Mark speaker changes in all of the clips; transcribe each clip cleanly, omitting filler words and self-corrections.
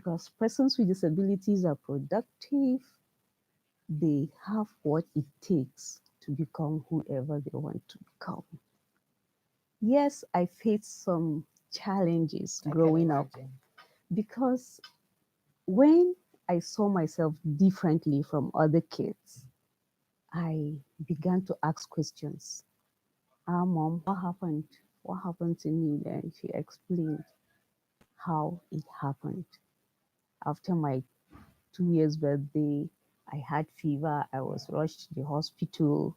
Speaker 1: because persons with disabilities are productive. They have what it takes to become whoever they want to become. Yes, I faced some challenges
Speaker 2: I can
Speaker 1: growing up
Speaker 2: imagine.
Speaker 1: because when I saw myself differently from other kids, I began to ask questions. Mom, what happened? What happened to me? Then she explained how it happened. After my 2 years birthday, I had fever. I was rushed to the hospital.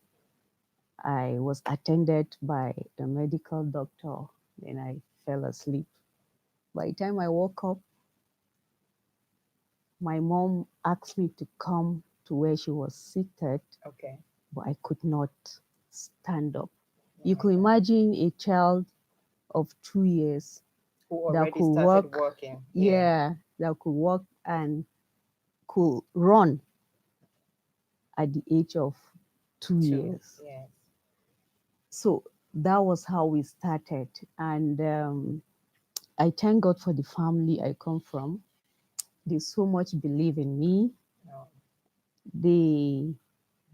Speaker 1: I was attended by a medical doctor. Then I fell asleep. By the time I woke up, my mom asked me to come to where she was seated,
Speaker 2: Okay.
Speaker 1: but I could not stand up.
Speaker 2: Oh
Speaker 1: You
Speaker 2: my
Speaker 1: could
Speaker 2: God.
Speaker 1: imagine a child of 2 years
Speaker 2: Who
Speaker 1: that
Speaker 2: already
Speaker 1: could
Speaker 2: started
Speaker 1: walk,
Speaker 2: working. Yeah.
Speaker 1: yeah, that could walk and could run at the age of two
Speaker 2: Two.
Speaker 1: years.
Speaker 2: Yes.
Speaker 1: So that was how we started. And I thank God for the family I come from. They so much believe in me.
Speaker 2: No.
Speaker 1: They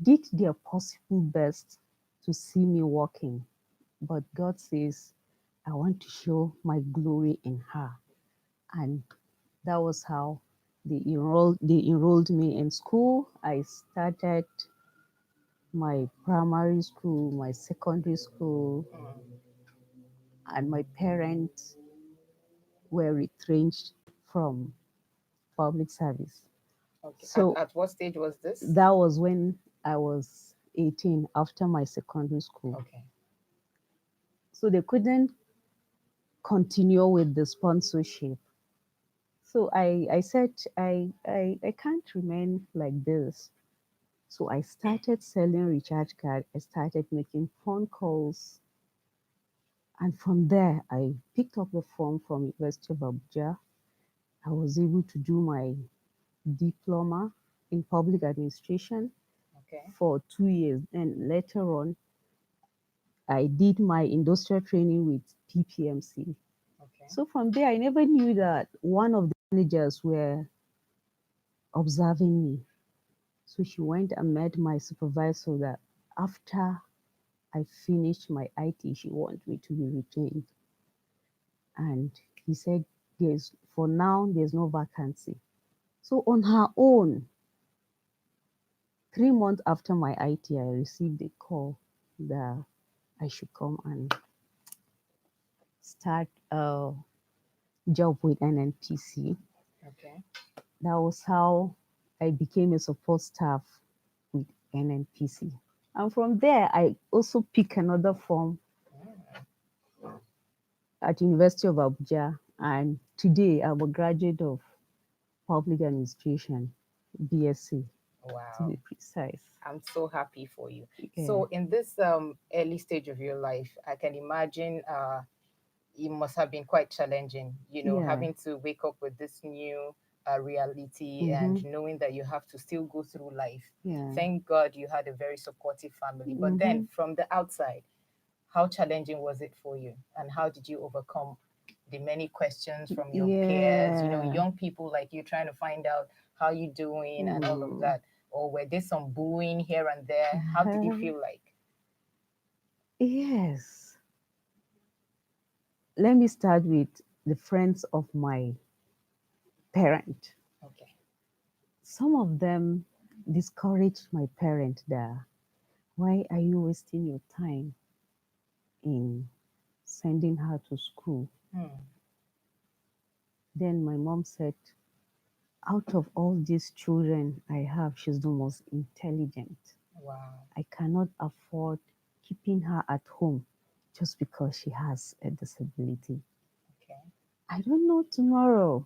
Speaker 1: did their possible best to see me walking. But God says, I want to show my glory in her. And that was how they enrolled me in school. I started my primary school, my secondary school,
Speaker 2: Mm.
Speaker 1: and my parents were retrenched from public service.
Speaker 2: Okay.
Speaker 1: So
Speaker 2: At what stage was this?
Speaker 1: that was when I was 18 after my secondary school.
Speaker 2: Okay.
Speaker 1: So they couldn't continue with the sponsorship. So I said, I can't remain like this. So I started selling recharge card. I started making phone calls. And from there, I picked up the form from University of Abuja. I was able to do my diploma in public administration
Speaker 2: Okay.
Speaker 1: for 2 years. And later on, I did my industrial training with PPMC.
Speaker 2: Okay.
Speaker 1: So from there, I never knew that one of the managers were observing me. So she went and met my supervisor that after I finished my IT, she wanted me to be retained. And he said, for now, there's no vacancy. So on her own, 3 months after my IT, I received a call that I should come and start a job with NNPC.
Speaker 2: Okay.
Speaker 1: That was how I became a support staff with NNPC. And from there, I also picked another form
Speaker 2: Mm.
Speaker 1: at University of Abuja. And today, I'm a graduate of Public Administration, BSc, to
Speaker 2: Wow.
Speaker 1: be precise.
Speaker 2: I'm so happy for you.
Speaker 1: Yeah,
Speaker 2: So in this early stage of your life, I can imagine it must have been quite challenging,
Speaker 1: yeah,
Speaker 2: having to wake up with this new reality
Speaker 1: mm-hmm,
Speaker 2: and knowing that you have to still go through life.
Speaker 1: yeah,
Speaker 2: Thank God you had a very supportive family. But then
Speaker 1: mm-hmm,
Speaker 2: from the outside, how challenging was it for you? And how did you overcome the many questions from your peers,
Speaker 1: yeah.
Speaker 2: young people like you trying to find out how you doing and all of
Speaker 1: Mm.
Speaker 2: that? Or were there some booing here and there? How did it feel like?
Speaker 1: Yes. Let me start with the friends of my parent.
Speaker 2: Okay.
Speaker 1: Some of them discouraged my parent that why are you wasting your time in sending her to school?
Speaker 2: Hmm.
Speaker 1: Then my mom said, out of all these children I have, she's the most intelligent.
Speaker 2: Wow.
Speaker 1: I cannot afford keeping her at home just because she has a disability.
Speaker 2: Okay.
Speaker 1: I don't know tomorrow.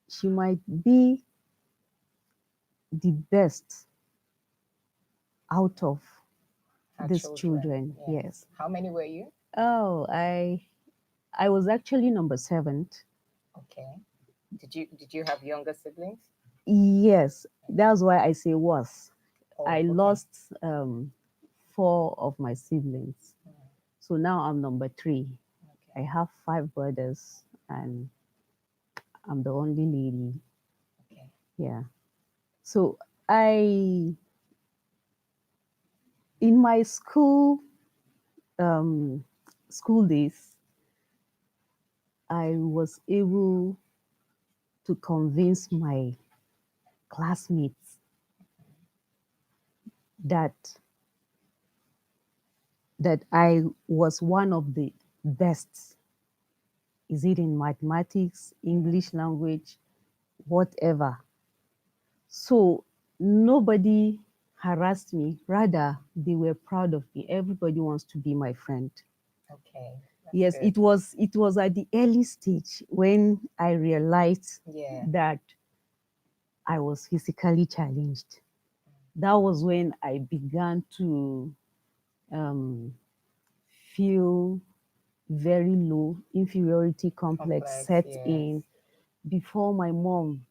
Speaker 1: She might be the best out of
Speaker 2: Her
Speaker 1: these
Speaker 2: children.
Speaker 1: children.
Speaker 2: Yes.
Speaker 1: Yes.
Speaker 2: How many were you?
Speaker 1: Oh, I was actually number seven.
Speaker 2: Okay. Did you have younger siblings?
Speaker 1: Yes,
Speaker 2: Okay.
Speaker 1: that's why I say was. I
Speaker 2: Oh, okay.
Speaker 1: lost four of my siblings.
Speaker 2: Hmm.
Speaker 1: So now I'm number three. I
Speaker 2: Okay.
Speaker 1: have five brothers and I'm the only lady.
Speaker 2: Okay.
Speaker 1: Yeah. So I, in my um, school days, I was able to convince my classmates that I was one of the best. Is it in mathematics, English language, whatever? So nobody harassed me. Rather, they were proud of me. Everybody wants to be my friend.
Speaker 2: Okay. That's
Speaker 1: Yes,
Speaker 2: good.
Speaker 1: it was at the early stage when I realized
Speaker 2: Yeah.
Speaker 1: that I was physically challenged. That was when I began to um, feel very low, inferiority complex
Speaker 2: Complex.
Speaker 1: set
Speaker 2: Yes.
Speaker 1: in before my mom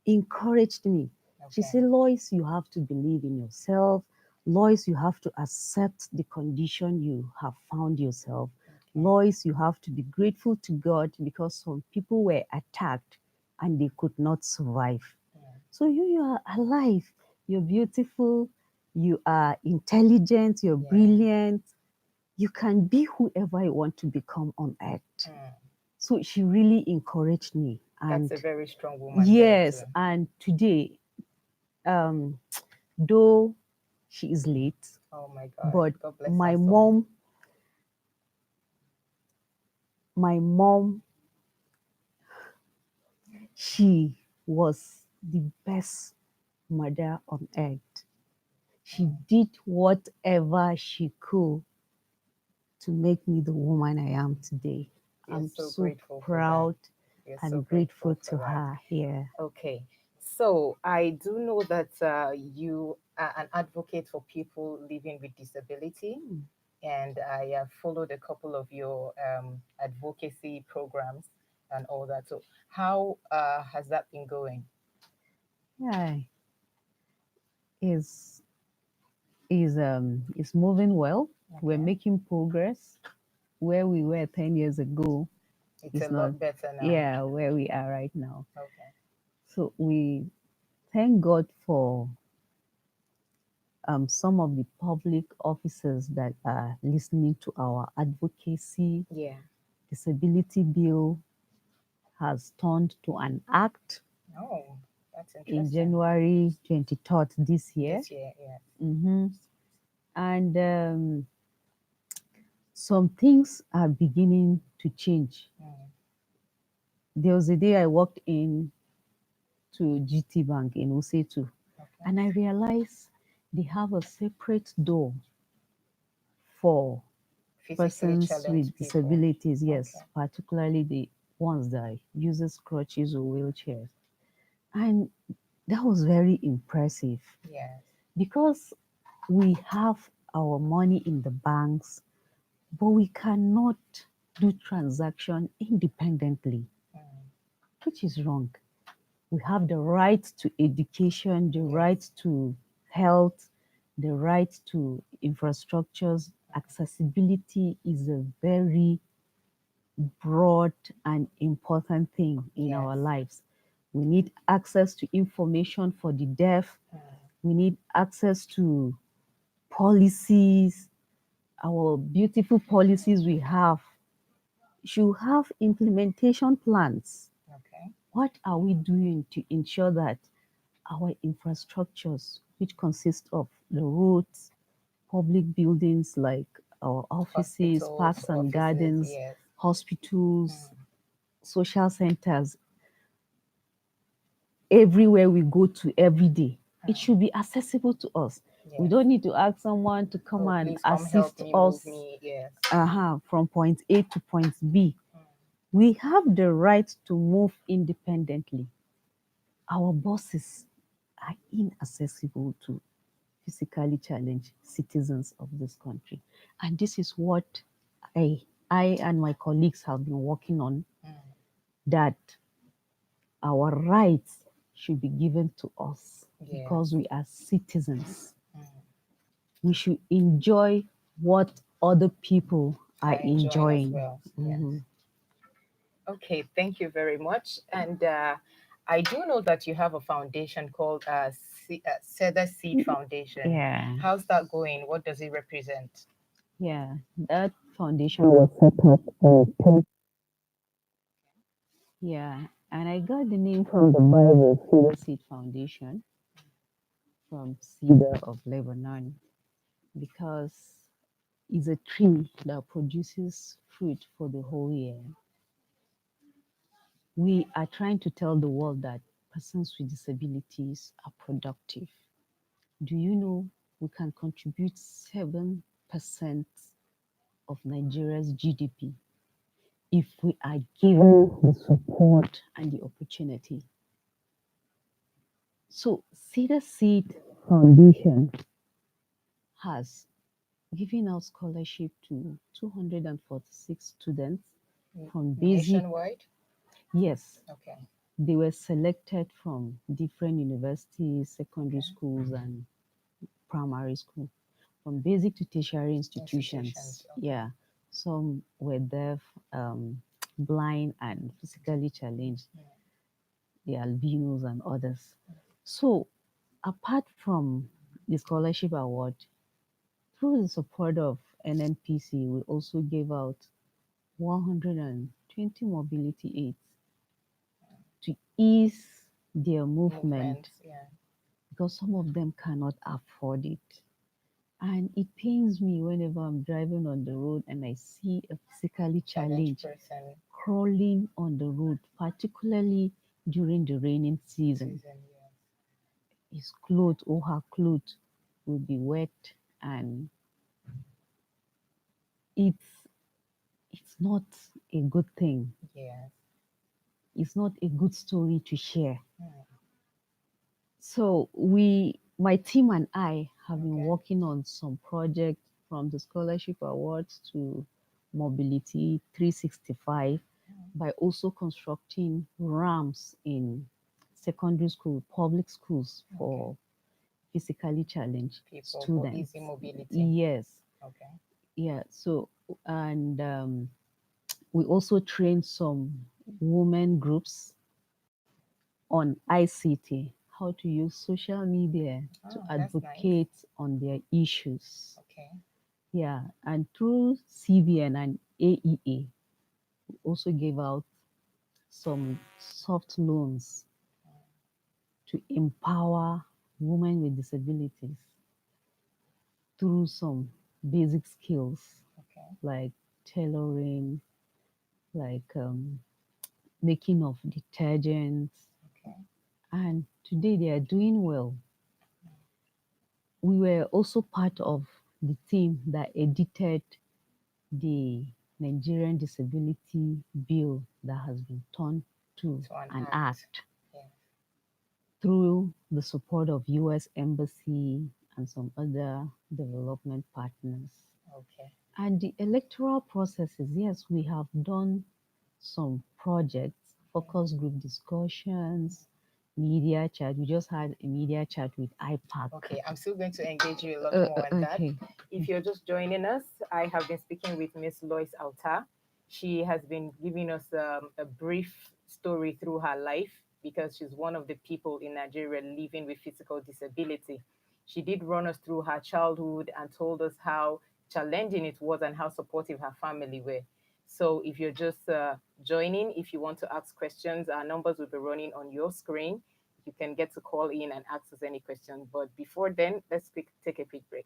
Speaker 1: encouraged me. She
Speaker 2: Okay.
Speaker 1: said, Lois, you have to believe in yourself. Lois, you have to accept the condition you have found yourself.
Speaker 2: Okay.
Speaker 1: Lois, you have to be grateful to God because some people were attacked and they could not survive.
Speaker 2: Yeah.
Speaker 1: So you are alive. You're beautiful. You are intelligent. You're
Speaker 2: Yeah.
Speaker 1: brilliant. You can be whoever you want to become on earth.
Speaker 2: Mm.
Speaker 1: So she really encouraged me.
Speaker 2: That's
Speaker 1: And
Speaker 2: a very strong woman there too.
Speaker 1: yes, and today, um, though she is late,
Speaker 2: Oh my God.
Speaker 1: but
Speaker 2: God bless her
Speaker 1: my
Speaker 2: soul.
Speaker 1: mom, my mom, she was the best mother on earth. She
Speaker 2: Mm.
Speaker 1: did whatever she could to make me the woman I am today.
Speaker 2: We are
Speaker 1: I'm
Speaker 2: so
Speaker 1: so
Speaker 2: grateful for that.
Speaker 1: proud
Speaker 2: We are so
Speaker 1: and grateful
Speaker 2: grateful for
Speaker 1: to
Speaker 2: that.
Speaker 1: her here.
Speaker 2: Okay. So I do know that you are an advocate for people living with disability,
Speaker 1: Hmm.
Speaker 2: and I have followed a couple of your advocacy programs and all that. So how has that been going?
Speaker 1: Yeah, is is moving well. We're
Speaker 2: Okay.
Speaker 1: making progress. Where we were 10 years ago
Speaker 2: It's a
Speaker 1: is not,
Speaker 2: lot better now.
Speaker 1: yeah, where we are right now.
Speaker 2: Okay.
Speaker 1: So we thank God for some of the public officers that are listening to our advocacy.
Speaker 2: Yeah.
Speaker 1: Disability bill has turned to an act
Speaker 2: Oh, that's
Speaker 1: in
Speaker 2: interesting.
Speaker 1: January 23rd this year.
Speaker 2: This year, yeah.
Speaker 1: Mhm. And some things are beginning to change.
Speaker 2: Mm.
Speaker 1: There was a day I walked in to GT Bank in Usetu,
Speaker 2: Okay.
Speaker 1: and I realized they have a separate door for
Speaker 2: Physically
Speaker 1: persons
Speaker 2: challenged
Speaker 1: with
Speaker 2: people.
Speaker 1: disabilities, yes,
Speaker 2: Okay.
Speaker 1: particularly the ones that uses crutches or wheelchairs. And that was very impressive
Speaker 2: Yes.
Speaker 1: because we have our money in the banks, but we cannot do transaction independently,
Speaker 2: Mm.
Speaker 1: which is wrong. We have the right to education, the right
Speaker 2: Yes.
Speaker 1: to health, the right to infrastructures. Accessibility is a very broad and important thing in
Speaker 2: Yes.
Speaker 1: our lives. We need access to information for the deaf.
Speaker 2: Mm.
Speaker 1: We need access to policies. Our beautiful policies we have should have implementation plans.
Speaker 2: Okay.
Speaker 1: What are we doing to ensure that our infrastructures, which consist of the roads, public buildings like our offices,
Speaker 2: Hospitals,
Speaker 1: parks and
Speaker 2: offices,
Speaker 1: gardens,
Speaker 2: yes.
Speaker 1: hospitals,
Speaker 2: Mm.
Speaker 1: social centers, everywhere we go to every day, it
Speaker 2: Mm.
Speaker 1: should be accessible to us. We
Speaker 2: Yes.
Speaker 1: don't need to ask someone to come
Speaker 2: Oh,
Speaker 1: and
Speaker 2: please come help
Speaker 1: assist
Speaker 2: me, move
Speaker 1: us
Speaker 2: me. Yes.
Speaker 1: from point A to point B.
Speaker 2: Mm.
Speaker 1: We have the right to move independently. Our buses are inaccessible to physically challenged citizens of this country. And this is what I, I and my colleagues have been working on,
Speaker 2: Mm.
Speaker 1: that our rights should be given to us because
Speaker 2: Yes.
Speaker 1: we are citizens.
Speaker 2: Mm.
Speaker 1: We should enjoy what other people are
Speaker 2: Are enjoying as
Speaker 1: enjoying.
Speaker 2: well. Yes.
Speaker 1: Mhm.
Speaker 2: Okay, thank you very much. And I do know that you have a foundation called Cedar Seed Foundation.
Speaker 1: Yeah,
Speaker 2: How's that going? What does it represent?
Speaker 1: yeah. That foundation was set up. Yeah, and I got the name from the Bible, Cedar Seed Foundation, from Cedar of Lebanon, because it's a tree that produces fruit for the whole year. We are trying to tell the world that persons with disabilities are productive. Do you know we can contribute 7% of Nigeria's GDP if we are given the support and the opportunity? So, Cedar Seed Foundation has given out scholarship to 246 students from basic.
Speaker 2: Nationwide?
Speaker 1: Yes,
Speaker 2: Okay.
Speaker 1: they were selected from different universities, secondary
Speaker 2: Okay.
Speaker 1: schools, and primary school, from basic to tertiary institutions.
Speaker 2: Institutions. Okay.
Speaker 1: Yeah, some were deaf, blind, and physically challenged,
Speaker 2: Yeah.
Speaker 1: the albinos, and others. So, apart from the scholarship award, through the support of NNPC, we also gave out 120 mobility aids to ease their movement
Speaker 2: Movement. Yeah.
Speaker 1: because some of them cannot afford it. And it pains me whenever I'm driving on the road and I see a physically
Speaker 2: Challenge
Speaker 1: challenged
Speaker 2: person.
Speaker 1: crawling on the road, particularly during the raining season.
Speaker 2: Season. Yeah.
Speaker 1: His clothes or her clothes will be wet, and it's it's not a good thing.
Speaker 2: Yeah.
Speaker 1: It's not a good story to share.
Speaker 2: Hmm.
Speaker 1: So my team and I have been
Speaker 2: Okay.
Speaker 1: working on some projects from the scholarship awards to Mobility 365 by also constructing ramps in secondary school, public schools
Speaker 2: Okay.
Speaker 1: for physically challenged
Speaker 2: People for easy
Speaker 1: students.
Speaker 2: mobility.
Speaker 1: Yes,
Speaker 2: Okay.
Speaker 1: yeah. So and we also train some women groups on ICT, how to use social media to
Speaker 2: Oh, that's nice.
Speaker 1: advocate on their issues.
Speaker 2: Okay.
Speaker 1: Yeah, and through CBN and AEA, we also gave out some soft loans to empower women with disabilities through some basic skills
Speaker 2: Okay.
Speaker 1: like tailoring, like making of detergents.
Speaker 2: Okay.
Speaker 1: And today they are doing well. We were also part of the team that edited the Nigerian Disability Bill that has been turned to
Speaker 2: To an
Speaker 1: an
Speaker 2: act.
Speaker 1: act
Speaker 2: Yeah.
Speaker 1: through the support of US Embassy and some other development partners.
Speaker 2: Okay.
Speaker 1: And the electoral processes, yes, we have done some projects, focus group discussions, media chat. We just had a media chat with IPAC.
Speaker 2: Okay, I'm still going to engage you a lot more on that.
Speaker 1: Okay.
Speaker 2: If you're just joining us, I have been speaking with Miss Lois Alta. She has been giving us a brief story through her life because she's one of the people in Nigeria living with physical disability. She did run us through her childhood and told us how challenging it was and how supportive her family were. So if you're just joining, if you want to ask questions, our numbers will be running on your screen. You can get to call in and ask us any questions. But before then, let's take a quick break.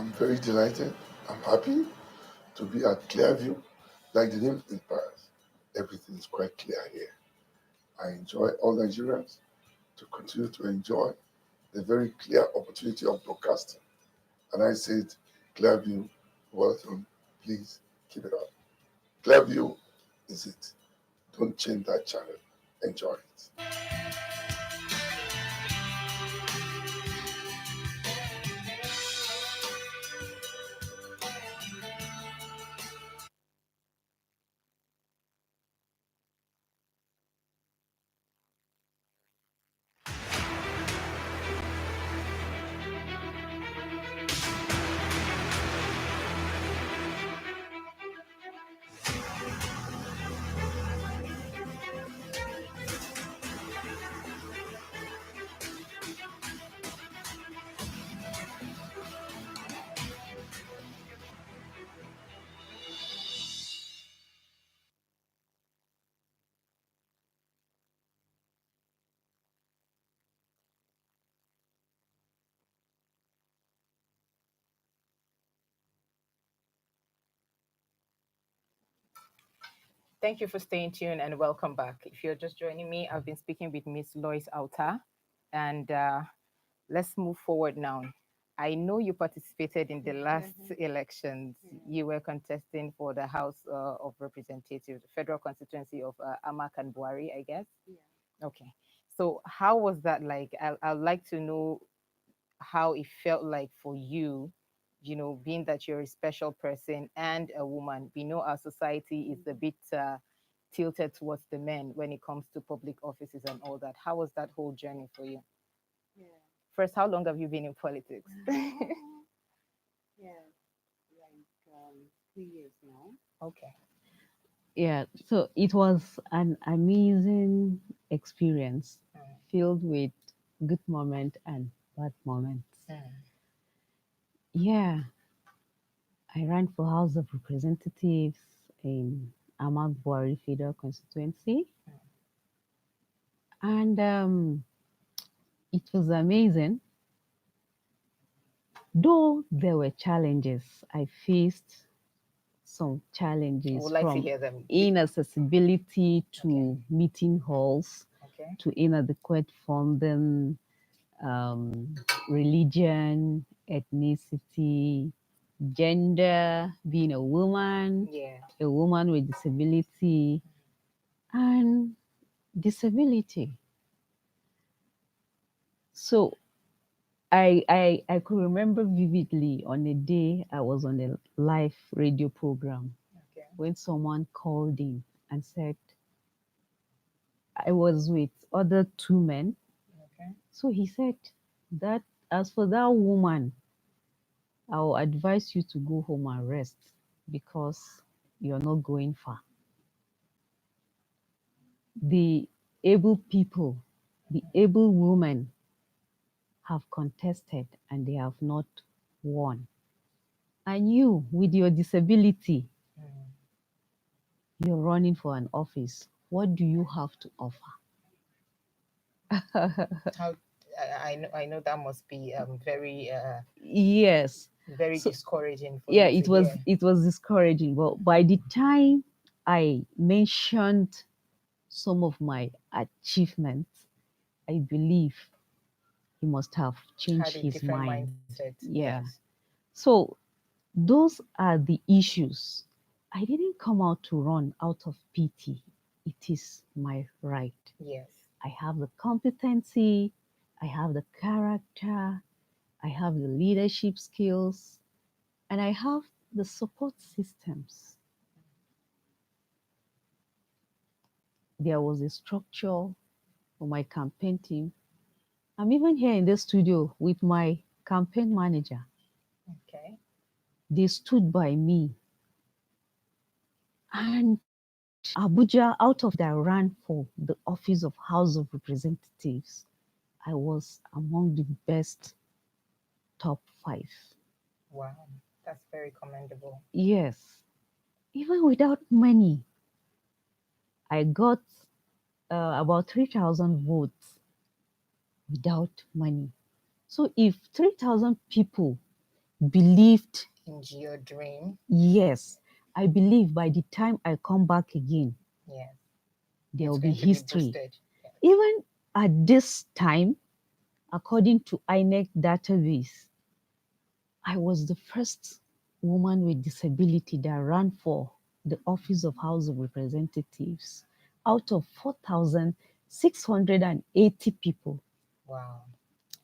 Speaker 3: I'm very delighted. I'm happy to be at Clearview. Like the name implies, everything is quite clear here. I enjoy all Nigerians to continue to enjoy the very clear opportunity of broadcasting. And I said, Clearview, welcome. Please keep it up. Clearview is it. Don't change that channel. Enjoy it.
Speaker 2: Thank you for staying tuned and welcome back. If you're just joining me, I've been speaking with Miss Lois Alta, and let's move forward now. I know you participated in the last elections. You were contesting for the House of Representatives, the federal constituency of Amak and Buari, I guess. Okay. So how was that like? I'd like to know how it felt like for you, being that you're a special person and a woman. We know our society is a bit tilted towards the men when it comes to public offices and all that. How was that whole journey for you? First, how long have you been in politics? Okay.
Speaker 1: Yeah, so it was an amazing experience filled with good moments and bad moments. Yeah, I ran for House of Representatives in Amak Buari Federal Constituency, and it was amazing. Though there were challenges, I faced some
Speaker 2: I
Speaker 1: challenges
Speaker 2: would like to
Speaker 1: from
Speaker 2: hear them.
Speaker 1: inaccessibility to
Speaker 2: Okay.
Speaker 1: meeting halls
Speaker 2: Okay.
Speaker 1: to inadequate funding, um, religion, ethnicity, gender, being
Speaker 2: Yeah.
Speaker 1: a woman with disability, and disability. So I could remember vividly on a day I was on a live radio program
Speaker 2: Okay.
Speaker 1: when someone called in and said, I was with other two men.
Speaker 2: Okay.
Speaker 1: So he said that as for that woman, I'll advise you to go home and rest because you're not going far. The able people, the able women have contested and they have not won. And you, with your disability, you're running for an office. What do you have to offer?
Speaker 2: How I know that must be very
Speaker 1: Yes.
Speaker 2: very
Speaker 1: So
Speaker 2: discouraging for
Speaker 1: yeah,
Speaker 2: you to hear.
Speaker 1: it was discouraging. But by the time I mentioned some of my achievements, I believe he must have
Speaker 2: Had
Speaker 1: changed
Speaker 2: a
Speaker 1: his
Speaker 2: different
Speaker 1: mind.
Speaker 2: mindset.
Speaker 1: Yeah.
Speaker 2: Yes.
Speaker 1: So those are the issues. I didn't come out to run out of pity. It is my right.
Speaker 2: Yes.
Speaker 1: I have the competency, I have the character, I have the leadership skills, and I have the support systems. There was a structure for my campaign team. I'm even here in the studio with my campaign manager.
Speaker 2: Okay.
Speaker 1: They stood by me. And Abuja, out of that, I ran for the office of House of Representatives. I was among the best top 5.
Speaker 2: Wow. That's very commendable.
Speaker 1: Yes, even without money, I got about 3,000 votes without money. So if 3,000 people believed,
Speaker 2: Into your dream.
Speaker 1: yes, I believe by the time I come back again,
Speaker 2: Yes.
Speaker 1: there
Speaker 2: It's
Speaker 1: will be
Speaker 2: going to be
Speaker 1: history.
Speaker 2: boosted. Yeah.
Speaker 1: Even at this time, according to INEC database, I was the first woman with disability that ran for the office of House of Representatives out of 4,680 people.
Speaker 2: Wow.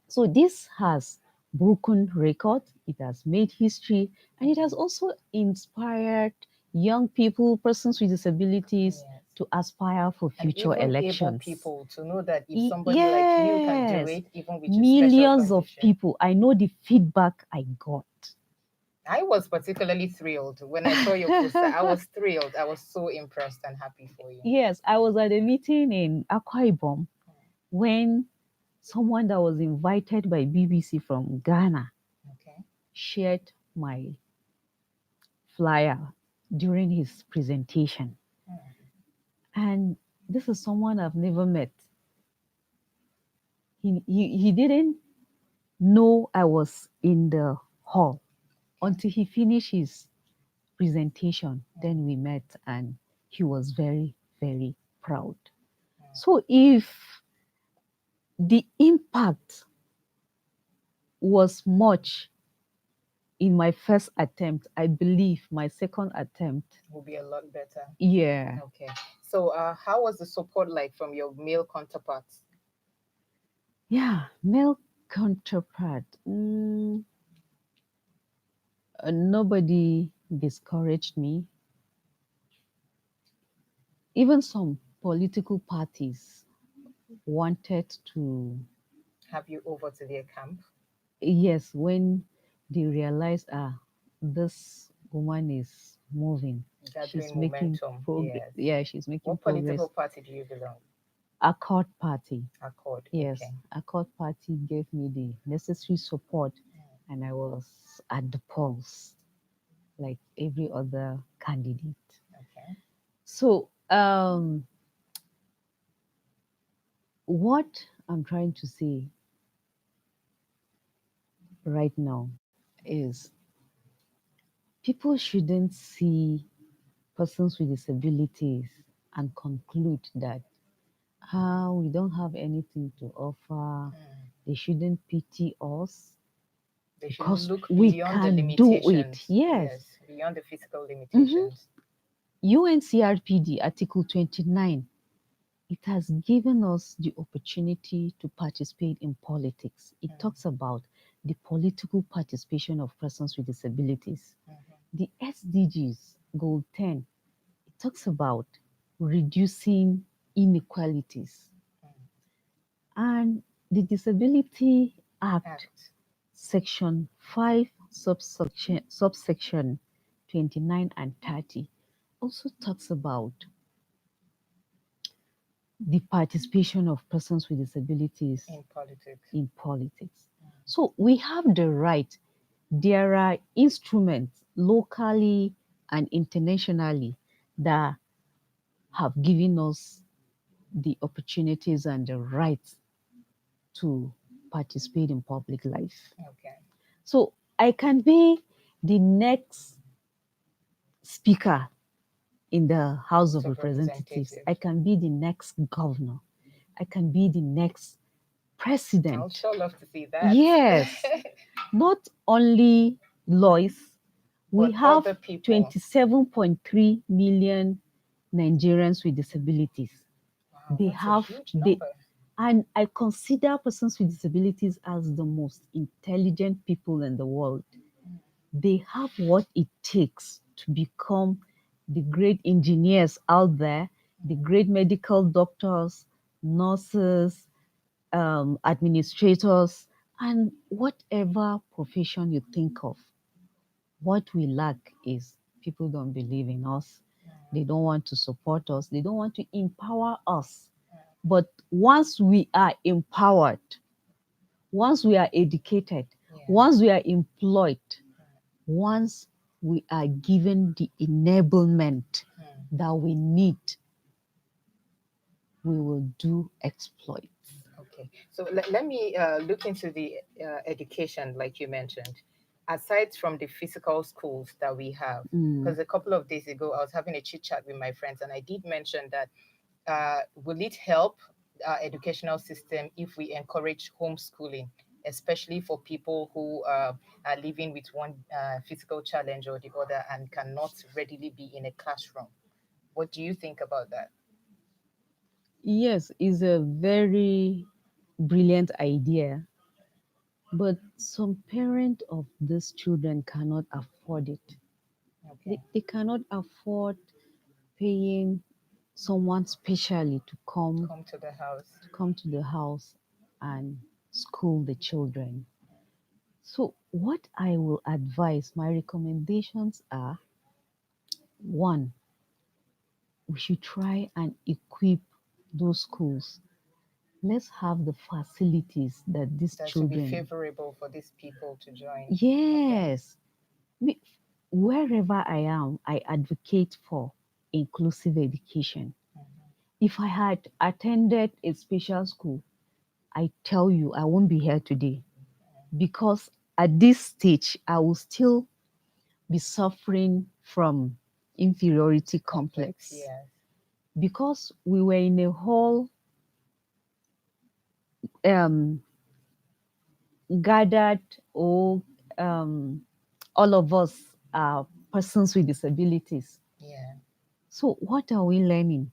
Speaker 1: So this has broken record, it has made history, and it has also inspired young people, persons with disabilities
Speaker 2: Yes.
Speaker 1: to aspire for
Speaker 2: And
Speaker 1: future
Speaker 2: even able
Speaker 1: elections.
Speaker 2: people to know that if somebody like you can do
Speaker 1: Yes,
Speaker 2: it, even with your special
Speaker 1: millions of
Speaker 2: condition.
Speaker 1: people. I know the feedback I got.
Speaker 2: I was particularly thrilled when I saw your poster. I was thrilled. I was so impressed and happy for you.
Speaker 1: Yes, I was at a meeting in Akwa Ibom when someone that was invited by BBC from Ghana
Speaker 2: Okay.
Speaker 1: shared my flyer during his presentation.
Speaker 2: Hmm.
Speaker 1: And this is someone I've never met. He didn't know I was in the hall
Speaker 2: Okay.
Speaker 1: until he finished his presentation.
Speaker 2: Hmm.
Speaker 1: Then we met and he was very, very proud.
Speaker 2: Hmm.
Speaker 1: So if the impact was much in my first attempt, I believe my second attempt,
Speaker 2: Will be a lot better.
Speaker 1: yeah,
Speaker 2: Okay. So, how was the support like from your male counterparts?
Speaker 1: yeah, male counterpart. Nobody discouraged me. Even some political parties wanted to,
Speaker 2: Have you over to their camp?
Speaker 1: yes, when they realized, this woman is moving, she's
Speaker 2: Gathering
Speaker 1: making
Speaker 2: momentum.
Speaker 1: progress.
Speaker 2: Yes.
Speaker 1: Yeah, she's making
Speaker 2: What political
Speaker 1: progress.
Speaker 2: party do you belong?
Speaker 1: Accord Party.
Speaker 2: Accord.
Speaker 1: Yes,
Speaker 2: Okay.
Speaker 1: Accord Party gave me the necessary support, and I was at the polls like every other candidate.
Speaker 2: Okay.
Speaker 1: So, what I'm trying to say right now is people shouldn't see persons with disabilities and conclude that we don't have anything to offer.
Speaker 2: Hmm.
Speaker 1: They shouldn't pity us
Speaker 2: They should
Speaker 1: because
Speaker 2: look
Speaker 1: we
Speaker 2: beyond the
Speaker 1: can do it.
Speaker 2: limitations.
Speaker 1: Yes.
Speaker 2: Yes, beyond the physical
Speaker 1: Mhm.
Speaker 2: limitations.
Speaker 1: UNCRPD Article 29, it has given us the opportunity to participate in politics. It
Speaker 2: Hmm.
Speaker 1: talks about the political participation of persons with disabilities.
Speaker 2: Hmm.
Speaker 1: The SDGs, Goal 10, it talks about reducing inequalities.
Speaker 2: Hmm.
Speaker 1: And the Disability Act,
Speaker 2: Act.
Speaker 1: Section 5, subsection 29 and 30, also talks about the participation of persons with disabilities
Speaker 2: In politics.
Speaker 1: in politics. So we have the right. There are instruments locally and internationally that have given us the opportunities and the right to participate in public life.
Speaker 2: Okay.
Speaker 1: So I can be the next speaker in the House of
Speaker 2: So
Speaker 1: Representatives. I
Speaker 2: representatives.
Speaker 1: can be the next governor. I can be the next
Speaker 2: I would
Speaker 1: president.
Speaker 2: sure love to see that.
Speaker 1: Yes, not only Lois, we
Speaker 2: But
Speaker 1: have
Speaker 2: other people.
Speaker 1: 27.3 million Nigerians with disabilities.
Speaker 2: Wow,
Speaker 1: They
Speaker 2: that's a
Speaker 1: have
Speaker 2: huge
Speaker 1: they
Speaker 2: number.
Speaker 1: and I consider persons with disabilities as the most intelligent people in the world. They have what it takes to become the great engineers out there, the great medical doctors, nurses, administrators, and whatever profession you think of. What we lack is people don't believe in us. They don't want to support us. They don't want to empower us. But once we are empowered, once we are educated,
Speaker 2: Yeah.
Speaker 1: once we are employed, once we are given the enablement
Speaker 2: Hmm.
Speaker 1: that we need, we will do exploits.
Speaker 2: Okay. So let me look into the education, like you mentioned. aside from the physical schools that we have,
Speaker 1: Mm.
Speaker 2: because a couple of days ago I was having a chit chat with my friends, and I did mention that will it help our educational system if we encourage homeschooling, especially for people who are living with one physical challenge or the other and cannot readily be in a classroom? What do you think about that?
Speaker 1: Yes, is a very brilliant idea, but some parents of these children cannot afford it.
Speaker 2: Okay,
Speaker 1: They cannot afford paying someone specially
Speaker 2: come to the house.
Speaker 1: to come to the house and school the children. So what I will advise, my recommendations are: one, we should try and equip those schools. Let's have the facilities that these
Speaker 2: That should be
Speaker 1: children,
Speaker 2: favorable for these people to join. Okay.
Speaker 1: yes, me- wherever I am, I advocate for inclusive education.
Speaker 2: Mhm.
Speaker 1: If I had attended a special school, I tell you, I won't be here today, because at this stage, I will still be suffering from inferiority
Speaker 2: Complex,
Speaker 1: complex,
Speaker 2: yes.
Speaker 1: because we were in a whole um, gathered, or um, all of us are persons with disabilities.
Speaker 2: Yeah.
Speaker 1: So what are we learning?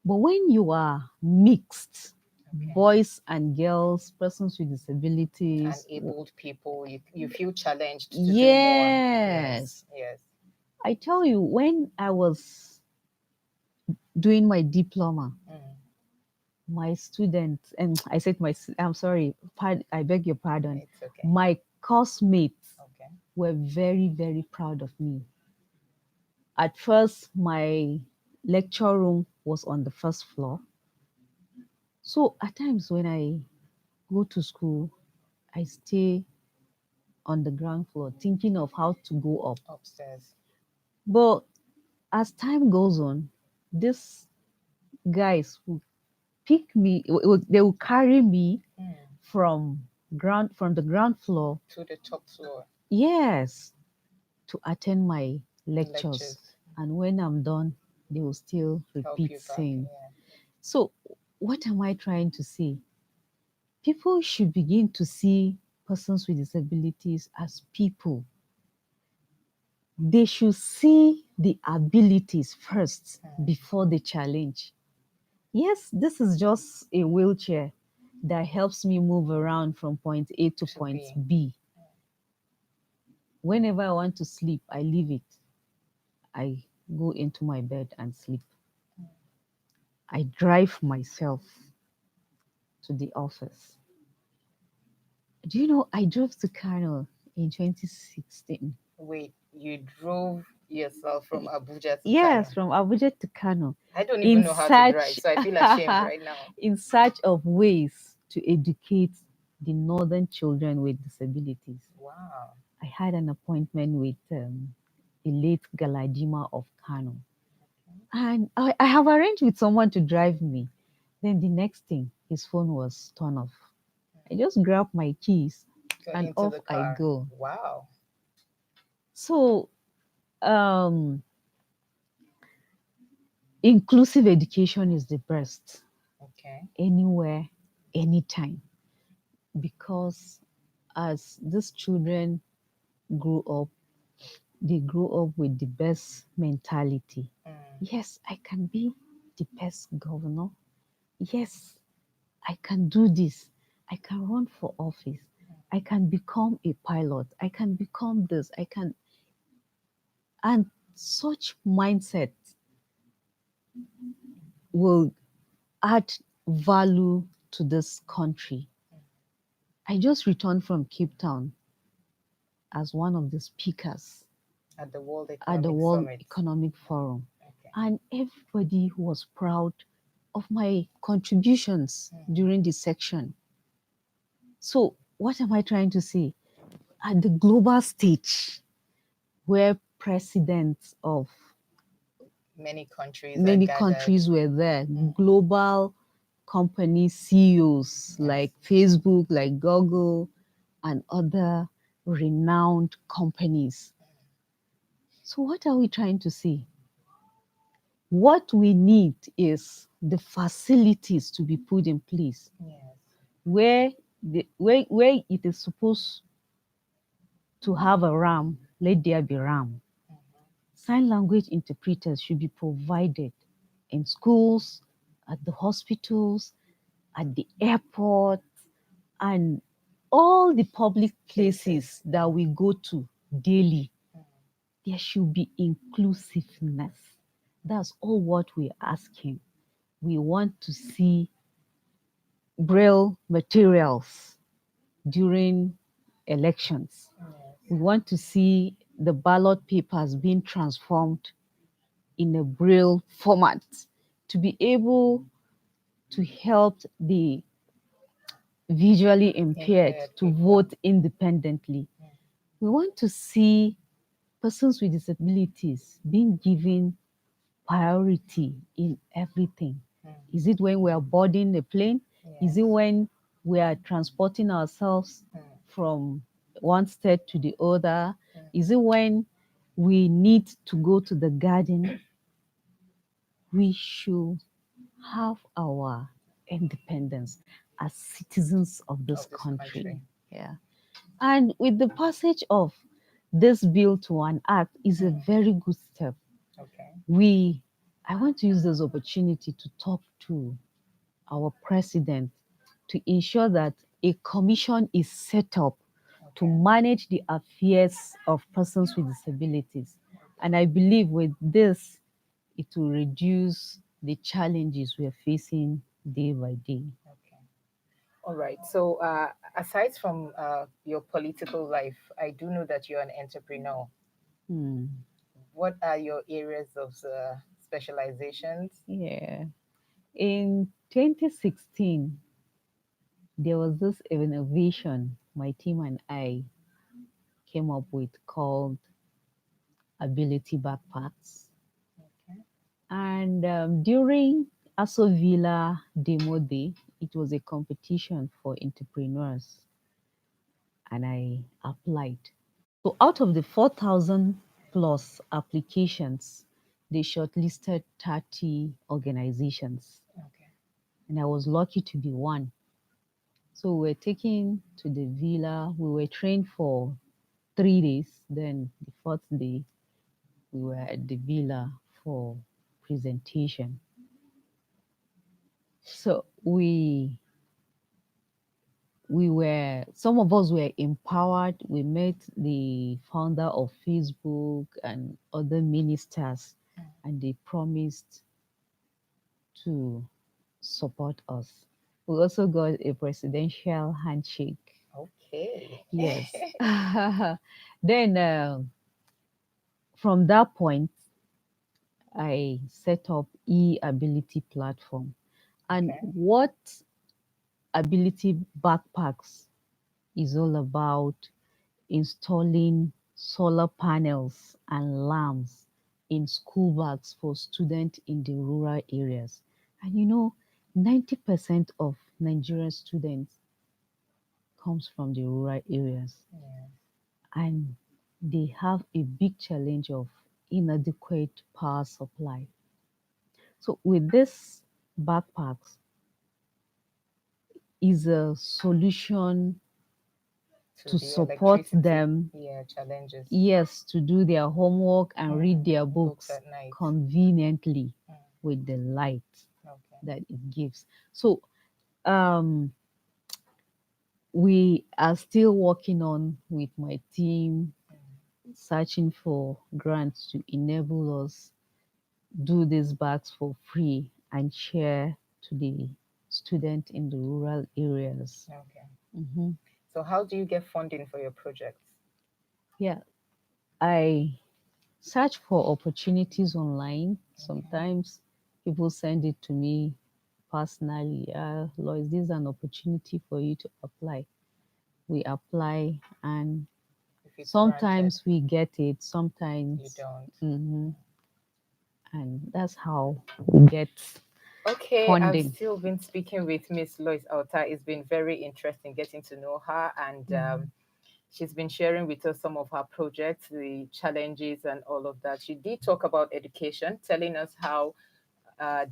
Speaker 1: But when you are mixed,
Speaker 2: Okay.
Speaker 1: boys and girls, persons with
Speaker 2: And
Speaker 1: disabilities,
Speaker 2: abled people, you feel challenged to do more. Yes.
Speaker 1: yes,
Speaker 2: Yes.
Speaker 1: I tell you, when I was doing my diploma,
Speaker 2: Mm.
Speaker 1: my students, and I said I'm sorry, I beg your pardon,
Speaker 2: It's okay.
Speaker 1: my course mates
Speaker 2: Okay.
Speaker 1: were very, very proud of me. At first, my lecture room was on the first floor. So at times when I go to school, I stay on the ground floor thinking of how to go up.
Speaker 2: Upstairs.
Speaker 1: But as time goes on, these guys will pick me, they will carry me
Speaker 2: Mm.
Speaker 1: from the ground floor,
Speaker 2: To the top floor.
Speaker 1: yes, to attend my lectures.
Speaker 2: Lectures.
Speaker 1: And when I'm done, they will still
Speaker 2: Help
Speaker 1: repeat
Speaker 2: you back.
Speaker 1: same.
Speaker 2: Yeah.
Speaker 1: So what am I trying to say? People should begin to see persons with disabilities as people. They should see the abilities first
Speaker 2: Mm.
Speaker 1: before the challenge. Yes, this is just a wheelchair that helps me move around from point A to
Speaker 2: To
Speaker 1: point
Speaker 2: be.
Speaker 1: B. Whenever I want to sleep, I leave it. I go into my bed and sleep. I drive myself to the office. Do you know I drove to Kano in 2016?
Speaker 2: Wait, you drove yourself from Abuja to
Speaker 1: Yes,
Speaker 2: Kano?
Speaker 1: from Abuja to Kano,
Speaker 2: I don't even
Speaker 1: in
Speaker 2: know how to drive,
Speaker 1: search
Speaker 2: so I feel ashamed right now.
Speaker 1: in search of ways to educate the northern children with disabilities.
Speaker 2: Wow.
Speaker 1: I had an appointment with the late Galadima of Kano, and I have arranged with someone to drive me. Then the next thing, his phone was turned off. I just grabbed my keys
Speaker 2: Got
Speaker 1: and
Speaker 2: into
Speaker 1: off
Speaker 2: the
Speaker 1: I
Speaker 2: car.
Speaker 1: go.
Speaker 2: Wow.
Speaker 1: So, inclusive education is the best,
Speaker 2: Okay.
Speaker 1: anywhere, anytime, because as these children grow up, they grow up with the best mentality.
Speaker 2: Mm.
Speaker 1: Yes, I can be the best governor. Yes, I can do this. I can run for office. I can become a pilot. I can become this. I can. And such mindset will add value to this country. I just returned from Cape Town as one of the speakers
Speaker 2: At the World
Speaker 1: at the
Speaker 2: Economic
Speaker 1: World
Speaker 2: Summit.
Speaker 1: Economic Forum,
Speaker 2: Okay.
Speaker 1: and everybody was proud of my contributions
Speaker 2: Mm.
Speaker 1: during the section. So, what am I trying to say? At the global stage, where presidents of
Speaker 2: Many countries are
Speaker 1: many
Speaker 2: gathered.
Speaker 1: countries were there,
Speaker 2: Mm.
Speaker 1: global company CEOs
Speaker 2: Yes.
Speaker 1: like Facebook, like Google, and other renowned companies. So, what are we trying to say? What we need is the facilities to be put in place
Speaker 2: Yes.
Speaker 1: where where it is supposed to have a RAM, let there be RAM. Sign language interpreters should be provided in schools, at the hospitals, at the airport, and all the public places that we go to daily. There should be inclusiveness. That's all what we're asking. We want to see braille materials during elections. We want to see the ballot papers being transformed in a braille format to be able to help the visually impaired
Speaker 2: Impaired
Speaker 1: to
Speaker 2: people.
Speaker 1: vote independently. We want to see persons with disabilities being given priority in everything. Is it when we are boarding a plane? Is it when we are transporting ourselves from one state to the other? Is it when we need to go to the garden? We should have our independence as citizens of this
Speaker 2: Of this
Speaker 1: country.
Speaker 2: country.
Speaker 1: Yeah. And with the passage of this bill to an act is a very good step.
Speaker 2: Okay.
Speaker 1: I want to use this opportunity to talk to our president to ensure that a commission is set up to manage the affairs of persons with disabilities. And I believe with this, it will reduce the challenges we are facing day by day.
Speaker 2: Okay. All right. So, aside from your political life, I do know that you're an entrepreneur.
Speaker 1: Hmm.
Speaker 2: What are your areas of specializations?
Speaker 1: Yeah. In 2016, there was this innovation my team and I came up with called Ability Backpacks.
Speaker 2: Okay.
Speaker 1: And during Aso Villa Demo Day, it was a competition for entrepreneurs, and I applied. So out of the 4,000 plus applications, they shortlisted 30 organizations,
Speaker 2: Okay.
Speaker 1: and I was lucky to be one. So we were taken to the villa. We were trained for 3 days. Then the fourth day, we were at the villa for presentation. So we were some of us were empowered. We met the founder of Facebook and other ministers, and they promised to support us. We also got a presidential handshake.
Speaker 2: Okay.
Speaker 1: Yes. Then from that point, I set up e-ability platform. And
Speaker 2: Okay.
Speaker 1: what ability backpacks is all about installing solar panels and lamps in school bags for students in the rural areas. And 90% of Nigerian students comes from the rural areas,
Speaker 2: Yeah.
Speaker 1: and they have a big challenge of inadequate power supply. So with this backpacks is a solution
Speaker 2: To
Speaker 1: to
Speaker 2: the
Speaker 1: support
Speaker 2: electricity,
Speaker 1: them,
Speaker 2: yeah, challenges.
Speaker 1: yes, to do their homework and read their
Speaker 2: Books
Speaker 1: books
Speaker 2: at night.
Speaker 1: conveniently
Speaker 2: Mm.
Speaker 1: with the light
Speaker 2: Okay.
Speaker 1: that it gives. So um, we are still working on with my team, searching for grants to enable us do these bags for free and share to the student in the rural areas.
Speaker 2: Okay.
Speaker 1: Mhm.
Speaker 2: So, how do you get funding for your projects?
Speaker 1: Yeah, I search for opportunities online. Sometimes people send it to me personally. Lois, this is an opportunity for you to apply. We apply, and
Speaker 2: If it's granted,
Speaker 1: sometimes we get it,
Speaker 2: you
Speaker 1: sometimes,
Speaker 2: don't.
Speaker 1: and that's how we get
Speaker 2: Okay, I've
Speaker 1: funding.
Speaker 2: still been speaking with Miss Lois Alta. It's been very interesting getting to know her, and She's been sharing with us some of her projects, the challenges, and all of that. She did talk about education, telling us how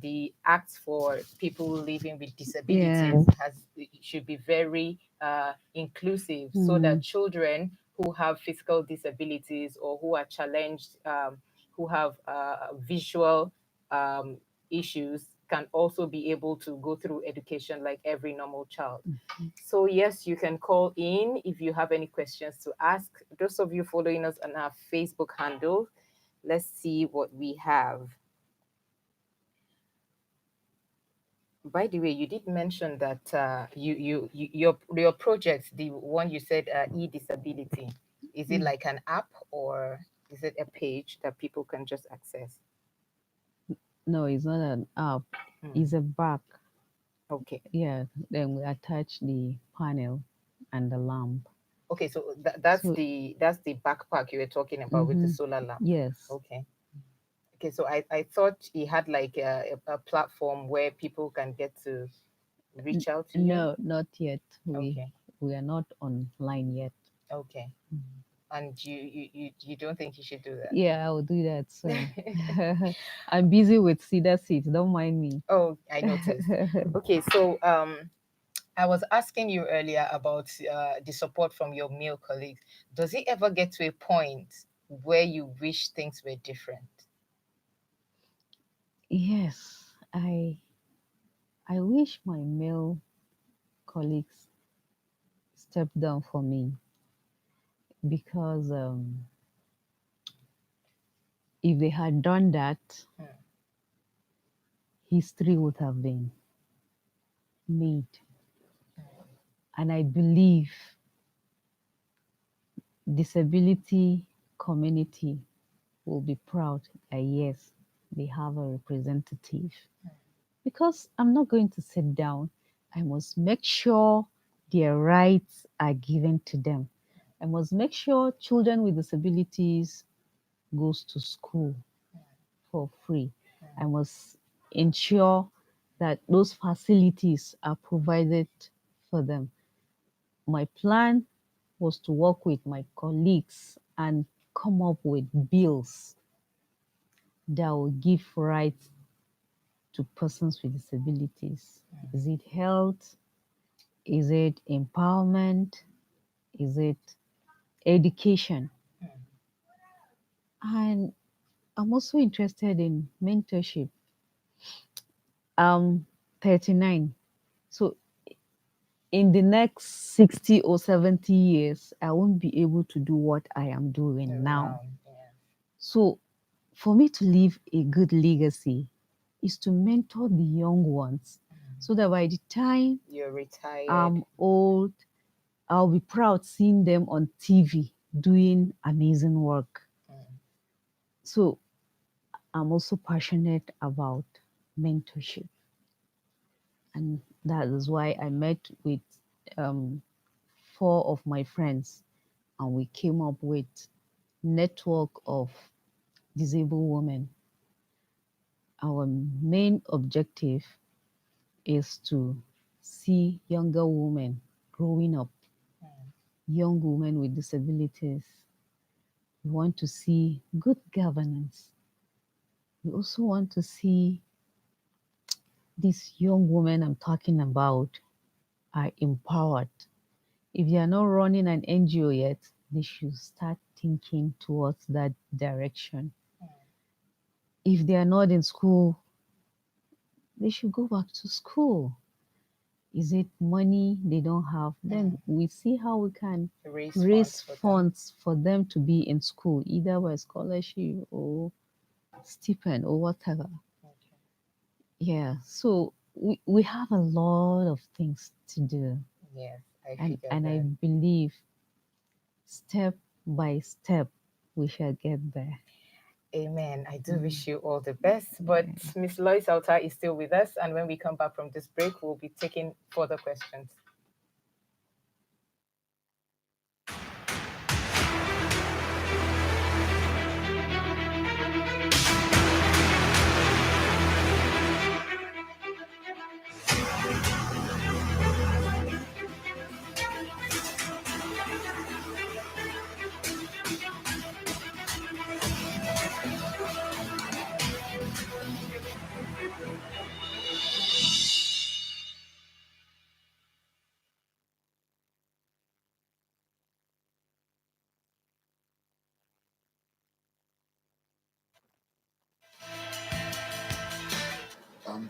Speaker 2: the Act for people living with
Speaker 1: Yeah.
Speaker 2: disabilities has should be very inclusive, so that
Speaker 1: Mm.
Speaker 2: children who have physical disabilities or who are challenged, who have visual um, issues, can also be able to go through education like every normal child.
Speaker 1: Mhm.
Speaker 2: So yes, you can call in if you have any questions to ask. Those of you following us on our Facebook handle, let's see what we have. By the way, you did mention that your project, the one you said, e-disability, is it
Speaker 1: Mm.
Speaker 2: like an app or is it a page that people can just access?
Speaker 1: No, it's not an app. It's
Speaker 2: Mm,
Speaker 1: a back.
Speaker 2: okay.
Speaker 1: Yeah. Then we attach the panel and the lamp.
Speaker 2: Okay, so that's
Speaker 1: So,
Speaker 2: the backpack you were talking about with the
Speaker 1: hmm,
Speaker 2: solar lamp.
Speaker 1: yes.
Speaker 2: Okay. Okay, so I thought it had like a platform where people can get to reach out to you.
Speaker 1: No, not yet.
Speaker 2: Okay.
Speaker 1: We are not online yet.
Speaker 2: Okay.
Speaker 1: Mm.
Speaker 2: And you don't think you should do
Speaker 1: Yeah, I will do that soon.
Speaker 2: that?
Speaker 1: I'm busy with cedar seats. Don't mind me.
Speaker 2: Oh, I noticed. Okay, so I was asking you earlier about the support from your male colleagues. Does it ever get to a point where you wish things were different?
Speaker 1: Yes, I wish my male colleagues stepped down for me because if they had done that,
Speaker 2: Hmm.
Speaker 1: history would have been made. And I believe disability community will be proud that yes, they have a representative. Because I'm not going to sit down. I must make sure their rights are given to them. I must make sure children with disabilities goes to school for free. I must ensure that those facilities are provided for them. My plan was to work with my colleagues and come up with bills that will give rights to persons with disabilities. Is it health? Is it empowerment? Is it education? And I'm also interested in mentorship. I'm 39. So in the next 60 or 70 years, I won't be able to do what I am doing now.
Speaker 2: Now, yeah.
Speaker 1: So for me to leave a good legacy is to mentor the young ones so that by the time
Speaker 2: You're retired.
Speaker 1: I'm old, I'll be proud seeing them on TV doing amazing work.
Speaker 2: Mm.
Speaker 1: So I'm also passionate about mentorship. And that is why I met with um, four of my friends and we came up with network of disabled women. Our main objective is to see younger women growing up,
Speaker 2: Mm.
Speaker 1: young women with disabilities. We want to see good governance. We also want to see these young women I'm talking about are empowered. If they are not running an NGO yet, they should start thinking towards that direction. If they are not in school, they should go back to school. Is it money they don't have? Then
Speaker 2: Mm.
Speaker 1: we see how we can
Speaker 2: Raise funds
Speaker 1: raise
Speaker 2: for them.
Speaker 1: funds for them to be in school, either by scholarship or stipend or whatever.
Speaker 2: Okay.
Speaker 1: Yeah, so we have a lot of things to do.
Speaker 2: Yes, I figured
Speaker 1: And I
Speaker 2: that.
Speaker 1: believe step by step we shall get there.
Speaker 2: Amen. I do
Speaker 1: Mm,
Speaker 2: wish you all the best. But
Speaker 1: yeah.
Speaker 2: Miss Lois Alta is still with us, and when we come back from this break, we'll be taking further questions.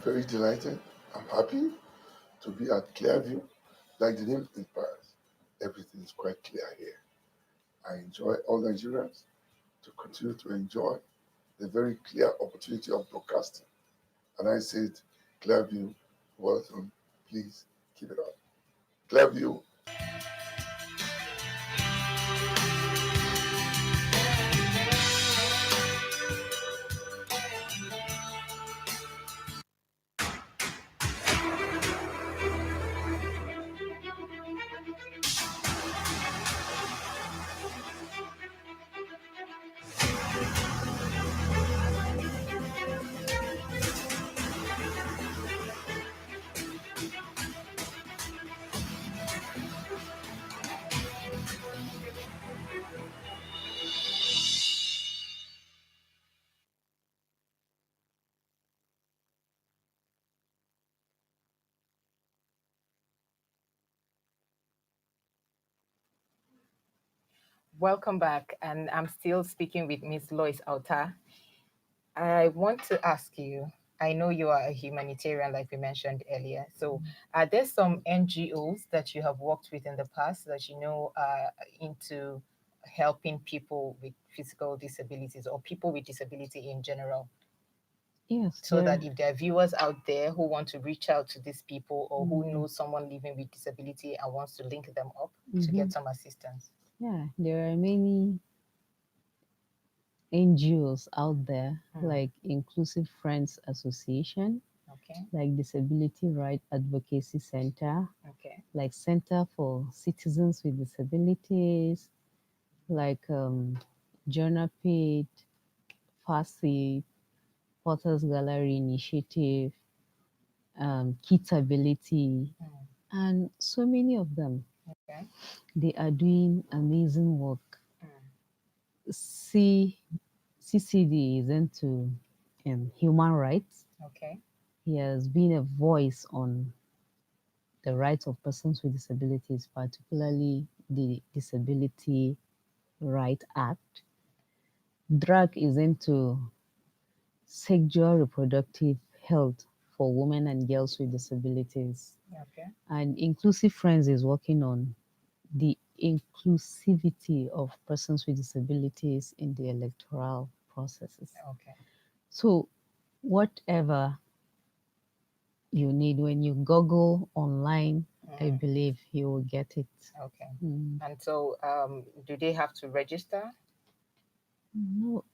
Speaker 3: very delighted. I'm happy to be at Clearview. Like the name implies, everything is quite clear here. I enjoy all Nigerians to continue to enjoy the very clear opportunity of broadcasting. And I said, Clearview, well done. Please keep it up. Clearview.
Speaker 2: Welcome back, and I'm still speaking with Miss Lois Alta. I want to ask you, I know you are a humanitarian, like we mentioned earlier. So, are there some NGOs that you have worked with in the past that you know are into helping people with physical disabilities or people with disability in general?
Speaker 1: Yes,
Speaker 2: So
Speaker 1: there.
Speaker 2: that if there are viewers out there who want to reach out to these people or who
Speaker 1: Mm.
Speaker 2: knows someone living with disability and wants to link them up to
Speaker 1: Mhm.
Speaker 2: get some assistance.
Speaker 1: Yeah, there are many NGOs out there,
Speaker 2: Mm.
Speaker 1: like Inclusive Friends Association,
Speaker 2: Okay.
Speaker 1: like Disability Right Advocacy Center,
Speaker 2: Okay.
Speaker 1: like Center for Citizens with Disabilities, like Jonapit, Bassey, Porters Gallery Initiative, Kitability,
Speaker 2: Mm.
Speaker 1: and so many of them.
Speaker 2: Okay.
Speaker 1: They are doing amazing work.
Speaker 2: Mm.
Speaker 1: C CCD is into human rights.
Speaker 2: Okay.
Speaker 1: He has been a voice on the rights of persons with disabilities, particularly the Disability Right Act. DRAG is into sexual reproductive health for women and girls with disabilities.
Speaker 2: Okay.
Speaker 1: And Inclusive Friends is working on the inclusivity of persons with disabilities in the electoral processes.
Speaker 2: Okay.
Speaker 1: So, whatever you need, when you Google online, I believe you will get it.
Speaker 2: Okay.
Speaker 1: Mm.
Speaker 2: And so, do they have to register?
Speaker 1: No.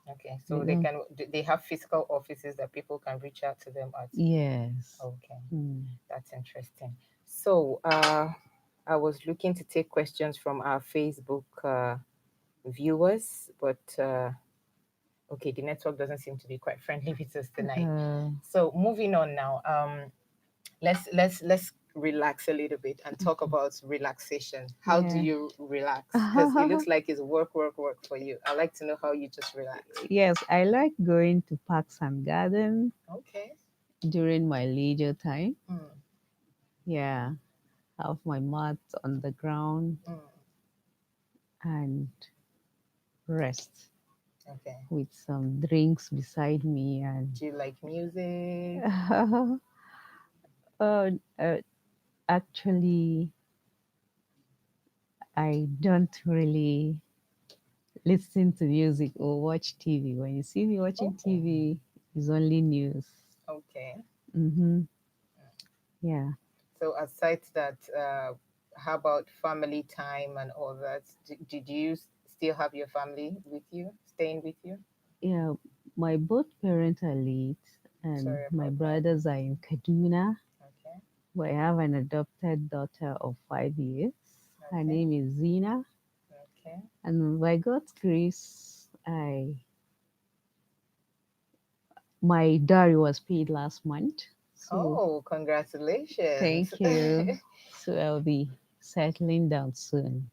Speaker 2: Okay.
Speaker 1: They
Speaker 2: So they
Speaker 1: don't.
Speaker 2: can. They have physical offices that people can reach out to them at.
Speaker 1: Yes.
Speaker 2: Okay.
Speaker 1: Mm.
Speaker 2: That's interesting. So, I was looking to take questions from our Facebook viewers, but okay, the network doesn't seem to be quite friendly with us tonight. So, moving on now. Let's relax a little bit and talk about relaxation. How do
Speaker 1: Yeah.
Speaker 2: you relax? Because it looks like it's work, work, work for you. I'd like to know how you just relax.
Speaker 1: Yes, I like going to parks and gardens
Speaker 2: Okay.
Speaker 1: during my leisure time.
Speaker 2: Mm,
Speaker 1: Yeah, have my mat on the ground
Speaker 2: mm,
Speaker 1: and rest
Speaker 2: okay.
Speaker 1: with some drinks beside me and
Speaker 2: Do you like music?
Speaker 1: uh, uh, actually I don't really listen to music or watch TV. When you see me watching
Speaker 2: Oh,
Speaker 1: TV, it's only news.
Speaker 2: okay.
Speaker 1: Mm-hmm. Yeah.
Speaker 2: So aside that, how about family time and all that? Did you still have your family with you, staying with you?
Speaker 1: Yeah, my both parents are late and
Speaker 2: Sorry
Speaker 1: my
Speaker 2: about that.
Speaker 1: brothers are in Kaduna.
Speaker 2: Okay.
Speaker 1: I have an adopted daughter of 5 years. Her
Speaker 2: Okay.
Speaker 1: name is Zina.
Speaker 2: Okay.
Speaker 1: And by God's grace, my dowry was paid last month. So
Speaker 2: Oh, congratulations.
Speaker 1: thank you. So I'll be settling down soon.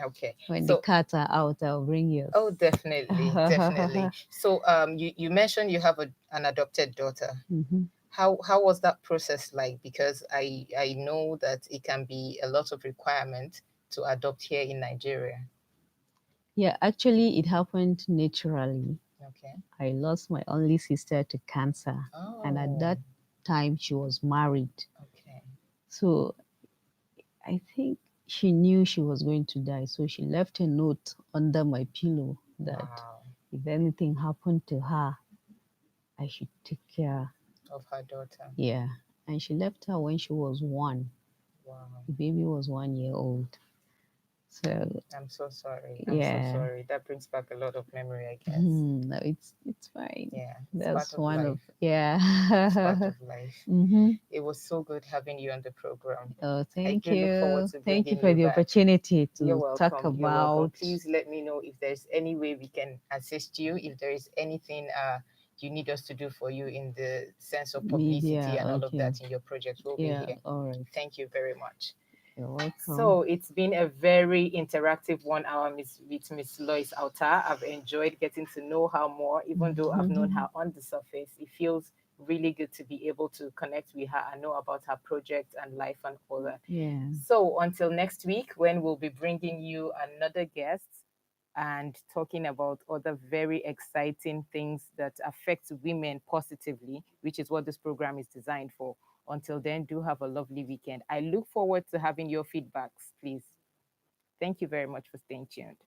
Speaker 2: Okay.
Speaker 1: When the
Speaker 2: So,
Speaker 1: cats are out, I'll bring yours.
Speaker 2: oh, definitely, definitely. So, you mentioned you have an adopted daughter.
Speaker 1: Mhm.
Speaker 2: How was that process like? Because I know that it can be a lot of requirement to adopt here in Nigeria.
Speaker 1: Yeah, actually, it happened naturally.
Speaker 2: Okay.
Speaker 1: I lost my only sister to cancer. And at
Speaker 2: Oh.
Speaker 1: that time she was married.
Speaker 2: Okay.
Speaker 1: So I think she knew she was going to die. So she left a note under my pillow that
Speaker 2: Wow.
Speaker 1: if anything happened to her, I should take care.
Speaker 2: Of her daughter.
Speaker 1: Yeah. And she left her when she was 1.
Speaker 2: Wow.
Speaker 1: The baby was 1 year old. So
Speaker 2: I'm so sorry. I'm so
Speaker 1: yeah.
Speaker 2: sorry. That brings back a lot of memory, I guess.
Speaker 1: No, it's fine.
Speaker 2: Yeah, it's part
Speaker 1: That's
Speaker 2: of
Speaker 1: one of
Speaker 2: life.
Speaker 1: yeah.
Speaker 2: It's part of life.
Speaker 1: hmm
Speaker 2: It was so good having you on the program.
Speaker 1: Oh,
Speaker 2: I
Speaker 1: thank
Speaker 2: do look forward
Speaker 1: you.
Speaker 2: to
Speaker 1: Thank you
Speaker 2: bringing
Speaker 1: for
Speaker 2: you
Speaker 1: the
Speaker 2: back.
Speaker 1: opportunity
Speaker 2: You're
Speaker 1: to talk
Speaker 2: welcome. You're welcome.
Speaker 1: about.
Speaker 2: Please let me know if there's any way we can assist you, if there is anything you need us to do for you in the sense of publicity
Speaker 1: Media.
Speaker 2: and all of
Speaker 1: Okay.
Speaker 2: that in your project. We'll be
Speaker 1: Yeah.
Speaker 2: here.
Speaker 1: All right.
Speaker 2: Thank you very much.
Speaker 1: You're welcome.
Speaker 2: So it's been a very interactive 1 hour with Miss Lois Alta. I've enjoyed getting to know her more, even though I've known her on the surface. It feels really good to be able to connect with her and know about her project and life and all that.
Speaker 1: Yeah.
Speaker 2: So until next week, when we'll be bringing you another guest and talking about other very exciting things that affect women positively, which is what this program is designed for. Until then, do have a lovely weekend. I look forward to having your feedbacks, please. Thank you very much for staying tuned.